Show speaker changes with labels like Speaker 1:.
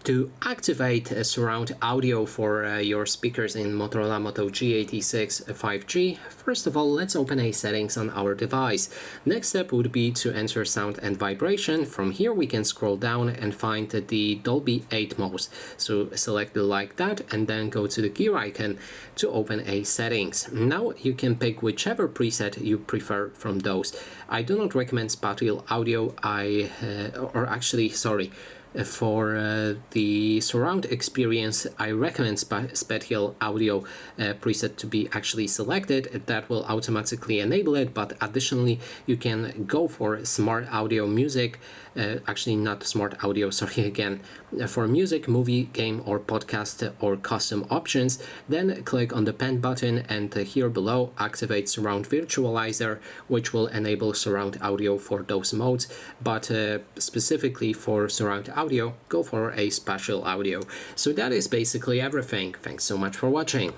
Speaker 1: To activate surround audio for your speakers in Motorola Moto G86 5G, first of all, let's open a settings on our device. Next step would be to enter sound and vibration. From here we can scroll down and find the Dolby Atmos. So select it like that and then go to the gear icon to open a settings. Now you can pick whichever preset you prefer from those. I do not recommend Spatial audio. For the surround experience, I recommend Spatial audio preset to be actually selected. That will automatically enable it, but additionally you can go for smart audio music, actually not smart audio, sorry again, for music, movie, game or podcast or custom options. Then click on the pen button and here below activate surround virtualizer, which will enable surround audio for those modes, but specifically for surround audio, go for a spatial audio. So that is basically everything. Thanks so much for watching.